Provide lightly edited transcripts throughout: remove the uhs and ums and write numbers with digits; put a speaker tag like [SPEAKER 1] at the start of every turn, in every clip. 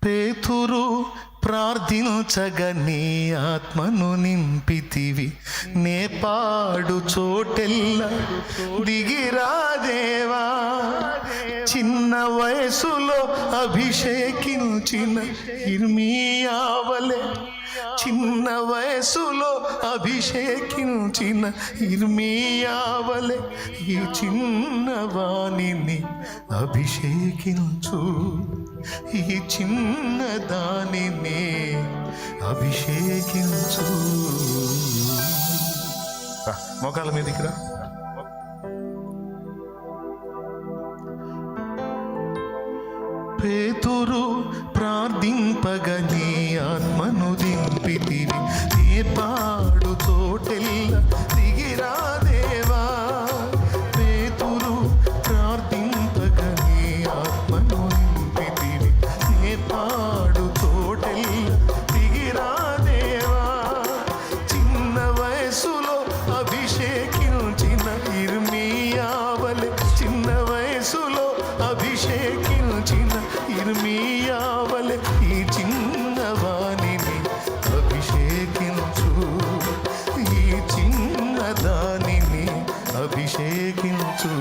[SPEAKER 1] పేతురు ప్రార్థించగా నీ ఆత్మను నింపితివి, నే పాడు చోటెల్ల దిగిరాదేవా. చిన్న వయసులో అభిషేకించిన ఇర్మీయావలే, చిన్న వయసులో అభిషేకించిన ఇర్మీయావలే ఈ చిన్నవాణిని అభిషేకించు, ఈ చిన్న దానిని అభిషేకించు. మోకాళ్ళ మీదకి రా. పేతురు ప్రార్థింపగా నీ ఆత్మను దింపితివి, నీ పాడు తోటెల్ల దిగిరాదేవా. పేతురు ప్రార్థింపగా నీ ఆత్మను దింపితివి, నీ పాడు తోటెల్ల దిగిరాదేవా. చిన్న వయసులో అభిషేకించిన ఇర్మీయావలే, చిన్న వయసులో అభిషేకించిన ఇర్మీయావలే ఈ చిన్నవాణిని అభిషేకించు, ఈ చిన్నదానిని అభిషేకించు.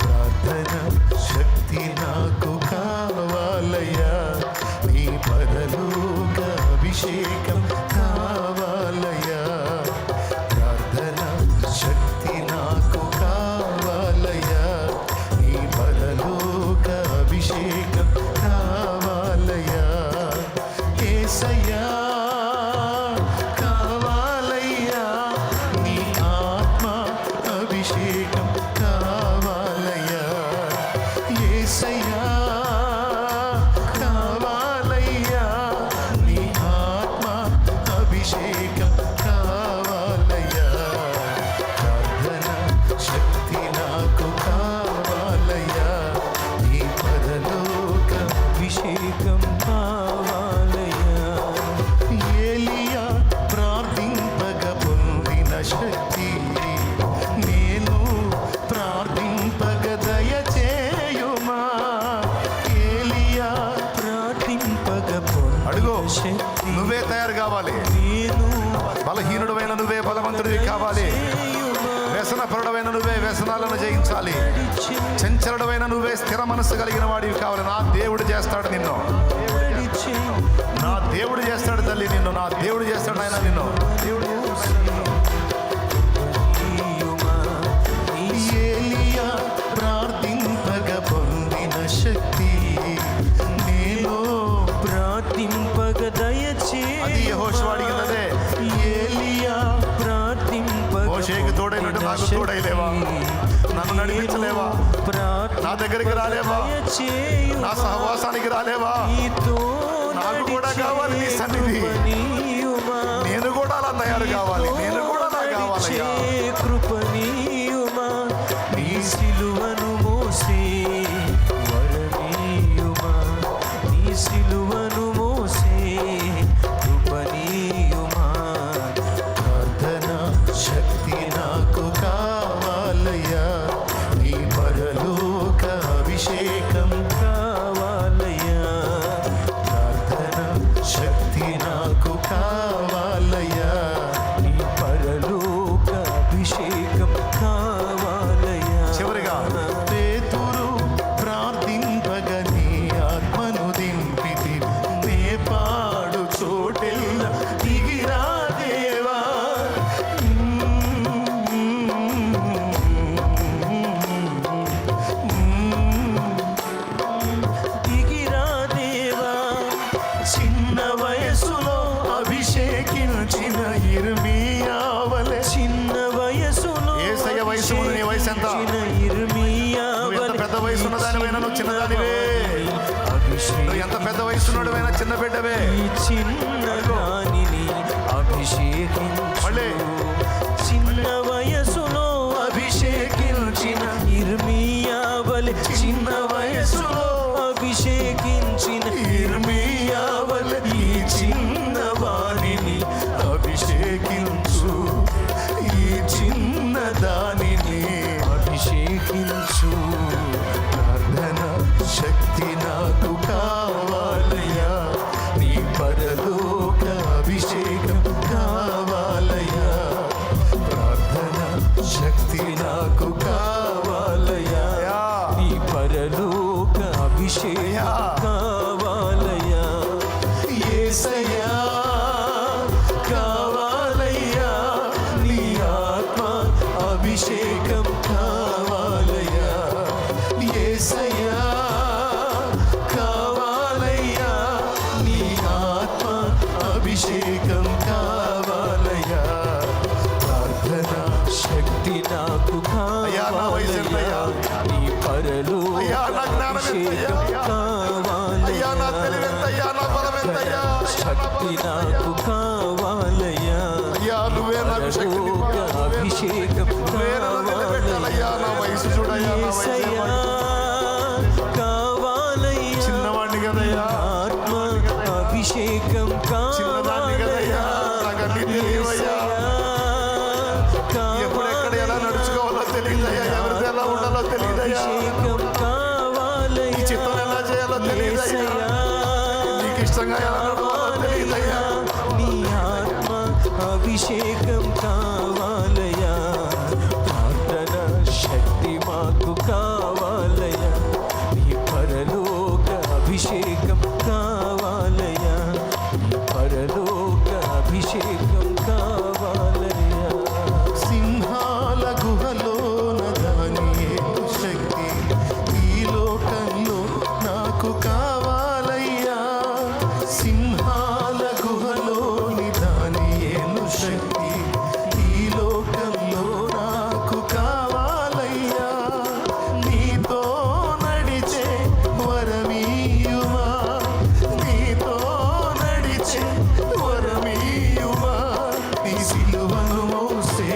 [SPEAKER 1] ప్రార్థన శక్తి నాకు కావాలయ్యా, నీ పరలోక అభిషేకం కావాలయ్యా. ప్రార్థన శక్తి నాకు కావాలయ్యా, నీ పరలోక అభిషేకం కావాలయ్యా. యేసయ్యా కావాలయ్యా, నీ ఆత్మ అభిషేకం కావాలయ్యా. యేసయ్యా కావాలయ్యా, నీ ఆత్మ అభిషేకం కావాలయ్యా. ప్రార్థన శక్తి నాకు కావాలయ్యా, నీ పరలోక అభిషేకం కావాలయ్యా. ఏలియా ప్రార్థింపగ పొందిన శక్తి నేను ప్రార్థింపగ దయచేయుమా. ఏలియా ప్రార్థింపగ అడుగో, నువ్వే తయారు కావాలి. నేను బలహీనుడమైన నువ్వే బలవంతుడివి కావాలి. వ్యసనపరుడమైన నువ్వే వ్యసనాలను జయించాలి. చంచలుడమైన నువ్వే స్థిర మనస్సు కలిగిన వాడివి కావాలి. నా దేవుడు చేస్తాడు నిన్ను, నా దేవుడు చేస్తాడు తల్లి నిన్ను, నా దేవుడు చేస్తాడు ఆయన నిన్ను. ఏలియా ప్రార్థింపగ పొందిన శక్తి నేను
[SPEAKER 2] ప్రార్థింపగ దయచేయు.
[SPEAKER 1] అది యెహోషువ అడిగినదే.
[SPEAKER 2] ఏలియా ప్రార్థింపగ
[SPEAKER 1] మోషేకి తోడైనట్టు నాకు తోడైలేవా, నన్ను నడిపించలేవా, నా దగ్గరికి రాలేవా, నా సహవాసానికి రాలేవా. నాకు కూడా కావాలి నీ సన్నిధి, నేను కూడా అలా తయారు కావాలి, నేను కూడా అలా కావాలయ్యా.
[SPEAKER 2] కృపణీయుమా నీ సిలువను మోసే వరమీయుమా, నీ సిలువను మోసే కృపణీయుమా.
[SPEAKER 1] ప్రార్థన శక్తి నాకు కావాలయ్యా, నీ పరలోక అభిషేకం
[SPEAKER 2] కావాలయ్యా.
[SPEAKER 1] ప్రార్థన శక్తి నాకు కావాలయ్యా,
[SPEAKER 2] నీ పరలోక అభిషేకం కావాలయ్యా.
[SPEAKER 1] చివరిగా పేతురు ప్రార్థింపగ నీ ఆత్మను దింపితి, నే పాడు చోటెల్ల దిగిరాదేవా.
[SPEAKER 2] దిగిరాదేవా.
[SPEAKER 1] చిన్న వయసులో అభిషేకించిన ఇర్మీయావలే,
[SPEAKER 2] చిన్న వయసులో
[SPEAKER 1] యేసయ్య వయసు ముందు నీ వయసు ఎంత? నువ్వు ఎంత పెద్ద వయసు ఉన్నదానివైనా నువ్వు చిన్నదానివే, నువ్వు ఎంత పెద్ద వయసు ఉన్నవాడివైనా చిన్న బిడ్డవే.
[SPEAKER 2] ఈ చిన్న దానిని అభిషేకించు.
[SPEAKER 1] మళ్ళీ
[SPEAKER 2] చిన్న వయసులో
[SPEAKER 1] అభిషేకించిన
[SPEAKER 2] ఇర్మీయావలే, చిన్న వయసులో అభిషేకించిన
[SPEAKER 1] ఇర్మీయావలే ఈ చిన్న వాణిని అభిషేకించు, ఈ చిన్న దానిని
[SPEAKER 2] అభిషేకించు.
[SPEAKER 1] ప్రార్థన శక్తి నాకు కావాలి.
[SPEAKER 2] అభిషేకం
[SPEAKER 1] అయ్యా నా తెలివి ఎంతయ్యా, నా బలం ఎంతయ్యా,
[SPEAKER 2] శక్తి నాకు కావాలయ్యా,
[SPEAKER 1] అయ్యా నువ్వే నాకు శక్తిని
[SPEAKER 2] పరలోక అభిషేకం
[SPEAKER 1] నిలబెట్టాలయ్యా. నా వయసు చూడయ్యా, నా వయసు
[SPEAKER 2] యేసయ్యా కావాలయ్యా,
[SPEAKER 1] చిన్నవాడిని కదయ్యా,
[SPEAKER 2] ఆత్మ అభిషేకం
[SPEAKER 1] చిన్నదాన్ని కదయ్యా, నాకు అన్ని తెలియవయ్యా. ఎప్పుడెక్కడ ఎలా నడుచుకోవాలో తెలియదయ్యా, ఎవరితో ఎలా ఉండాలో తెలియదయ్యా, ఈ చిత్తం ఎలా చేయాలో తెలియదయ్యా, నీకు ఇష్టంగా ఎలా నడవాలో తెలియదయ్యా.
[SPEAKER 2] నీ ఆత్మ అభిషేకం కావాలయ్యా, ప్రార్థన శక్తి మాకు కావాలయ్యా, నీ పరలోక అభిషేకం కావాలయ్యా, నీ పరలోక అభిషేకం కావాలయ్యా.
[SPEAKER 1] సింహాల గుహలోన దానియేలు శక్తి ఈ లోకంలో నాకు కావాలయ్యా. సింహాల గుహలోని దానియేలు శక్తి ఈ లోకంలో నాకు కావాలయ్యా. నీతో నడిచే వరమీయుమా, నీతో నడిచే వరమీయుమా, నీ సిలువను మోసే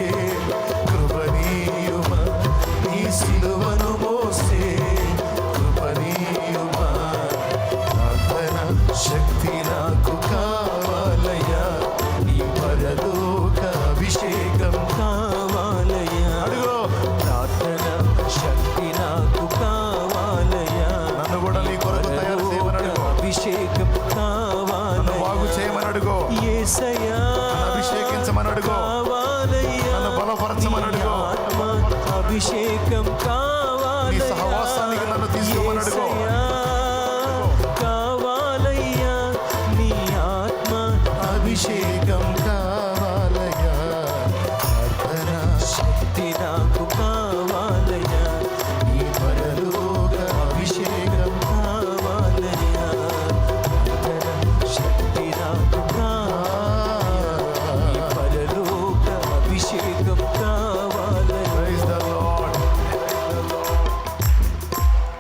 [SPEAKER 1] కృపనీయుమా, నీ సిలువను మోసే కృపనీయుమా. ప్రార్థన శక్తి నాకు కావాలయ్యా, నీ పరలోక అభిషేకం
[SPEAKER 2] కావాలయ్యా,
[SPEAKER 1] అడుగో.
[SPEAKER 2] ప్రార్థన శక్తి నాకు కావాలయ్యా,
[SPEAKER 1] నన్ను కూడా నీ కొరకు తయారు చేయమని అడుగో,
[SPEAKER 2] అభిషేకం
[SPEAKER 1] నన్ను
[SPEAKER 2] కావాలయ్యా,
[SPEAKER 1] బాగు చేయమని అడుగో,
[SPEAKER 2] యేసయ్యా
[SPEAKER 1] నన్ను అభిషేకించమని అడుగో,
[SPEAKER 2] కావాలయ్యా,
[SPEAKER 1] నన్ను బలపరచమని
[SPEAKER 2] నీ
[SPEAKER 1] అడుగో,
[SPEAKER 2] ఆత్మ అభిషేకం
[SPEAKER 1] నీ
[SPEAKER 2] కావాలయ్యా,
[SPEAKER 1] సహవాసానికి నన్ను తీసుకోమని అడుగో.
[SPEAKER 2] యేసయ్యా కావాలయ్యా, నీ ఆత్మ
[SPEAKER 1] అభిషేకం కావాలయ్యా. ప్రార్థన
[SPEAKER 2] శక్తి నాకు కావాలయ్యా,
[SPEAKER 1] నీ పరలోక అభిషేకం
[SPEAKER 2] కావాలయ్యా, ప్రార్థన శక్తి నాకు